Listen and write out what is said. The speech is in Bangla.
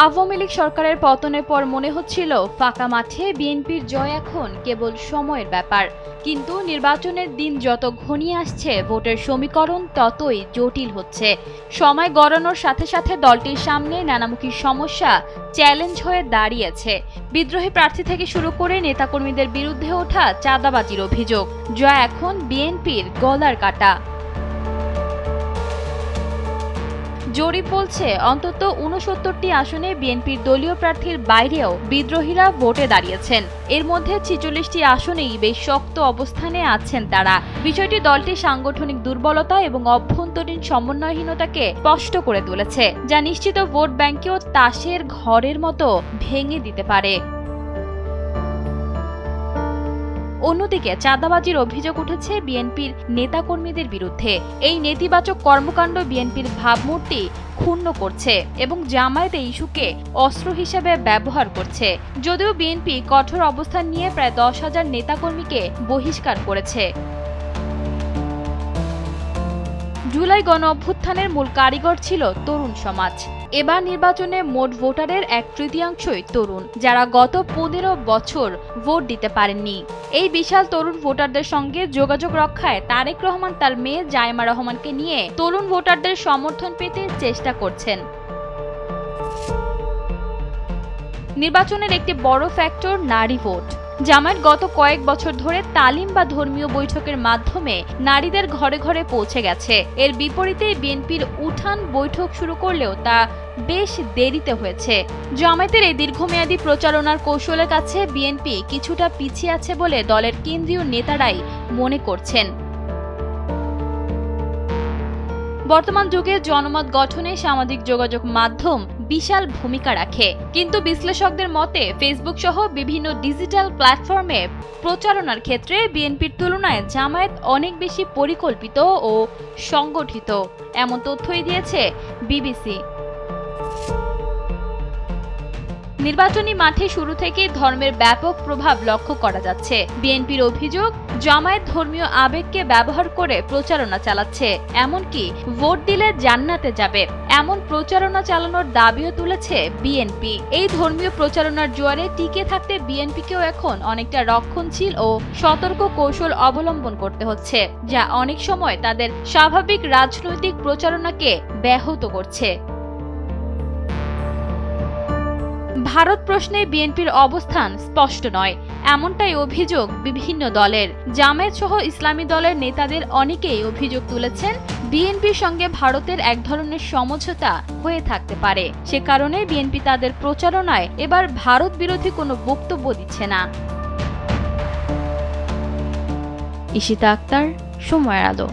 আওয়ামী লীগ সরকারের পতনের পর মনে হচ্ছিল ফাঁকা মাঠে বিএনপির জয় এখন কেবল সময়ের ব্যাপার। কিন্তু নির্বাচনের দিন যত ঘনিয়ে আসছে ভোটের সমীকরণ ততই জটিল হচ্ছে। সময় গড়ানোর সাথে সাথে দলটির সামনে নানামুখী সমস্যা চ্যালেঞ্জ হয়ে দাঁড়িয়েছে। বিদ্রোহী প্রার্থী থেকে শুরু করে নেতাকর্মীদের বিরুদ্ধে ওঠা চাঁদাবাজির অভিযোগ যা এখন বিএনপির গলার কাটা। জরিপ বলছে অন্তত ৬৯টি আসনে বিএনপির দলীয় প্রার্থীর বাইরেও বিদ্রোহীরা ভোটে দাঁড়িয়েছেন। এর মধ্যে ৪৬টি আসনেই বেশ শক্ত অবস্থানে আছেন তারা। বিষয়টি দলটির সাংগঠনিক দুর্বলতা এবং অভ্যন্তরীণ সমন্বয়হীনতাকে স্পষ্ট করে তুলেছে, যা নিশ্চিত ভোট ব্যাংকেও তাসের ঘরের মতো ভেঙে দিতে পারে। অন্যদিকে চাঁদাবাজির অভিযোগ উঠেছে বিএনপির নেতাকর্মীদের বিরুদ্ধে। এই নেতিবাচক কর্মকাণ্ড বিএনপির ভাবমূর্তি ক্ষুণ্ণ করছে এবং জামায়াত এই ইস্যুকে অস্ত্র হিসেবে ব্যবহার করছে। যদিও বিএনপি কঠোর অবস্থান নিয়ে প্রায় ১০,০০০ নেতাকর্মীকে বহিষ্কার করেছে। জুলাই গণ অভ্যুত্থানের মূল কারিগর ছিল তরুণ সমাজ। এবার নির্বাচনে মোট ভোটারের ১/৩ তরুণ, যারা গত ১৫ বছর ভোট দিতে পারেননি। এই বিশাল তরুণ ভোটারদের সঙ্গে যোগাযোগ রক্ষায় তারেক রহমান তার মেয়ে জাইমা রহমানকে নিয়ে তরুণ ভোটারদের সমর্থন পেতে চেষ্টা করছেন। নির্বাচনের একটি বড় ফ্যাক্টর নারী ভোট। জামায়াত গত কয়েক বছর ধরে তালিম বা ধর্মীয় বৈঠকের মাধ্যমে নারীদের ঘরে ঘরে পৌঁছে গেছে। এর বিপরীতে বিএনপির উঠান বৈঠক শুরু করলেও তা বেশ দেরিতে হয়েছে। জামায়াতের এই দীর্ঘমেয়াদী প্রচারণার কৌশলের কাছে বিএনপি কিছুটা পিছিয়ে আছে বলে দলের কেন্দ্রীয় নেতারাই মনে করছেন। বর্তমান যুগে জনমত গঠনে সামাজিক যোগাযোগ মাধ্যম বিশাল ভূমিকা রাখে, কিন্তু বিশ্লেষকদের মতে ফেসবুক সহ বিভিন্ন ডিজিটাল প্ল্যাটফর্মে প্রচারণার ক্ষেত্রে বিএনপির তুলনায় জামায়াত অনেক বেশি পরিকল্পিত ও সংগঠিত। এমন তথ্যই দিয়েছে বিবিসি। নির্বাচনী মাঠে শুরু থেকে ধর্মের ব্যাপক প্রভাব লক্ষ্য করা যাচ্ছে। বিএনপির অভিযোগ, জামায়াত ধর্মীয় আবেগকে ব্যবহার করে প্রচারণা চালাচ্ছে, এমনকি ভোট দিলে জান্নাতে যাবে এমন প্রচারণা চালানোর দাবিও তুলেছে বিএনপি। এই ধর্মীয় প্রচারণার জোয়ারে টিকে থাকতে বিএনপিকেও এখন অনেকটা রক্ষণশীল ও সতর্ক কৌশল অবলম্বন করতে হচ্ছে, যা অনেক সময় তাদের স্বাভাবিক রাজনৈতিক প্রচারণাকে ব্যাহত করছে। ভারত প্রশ্নে বিএনপির অবস্থান স্পষ্ট নয়, এমনটাই অভিযোগ বিভিন্ন দলের। জামায়াত সহ ইসলামী দলের নেতাদের অনেকেই অভিযোগ তুলেছেন বিএনপির সঙ্গে ভারতের এক ধরনের সমঝোতা হয়ে থাকতে পারে। সে কারণে বিএনপি তাদের প্রচারণায় এবার ভারত বিরোধী কোনো বক্তব্য দিচ্ছে না। ঈশিতা আক্তার, সময়ের আলো।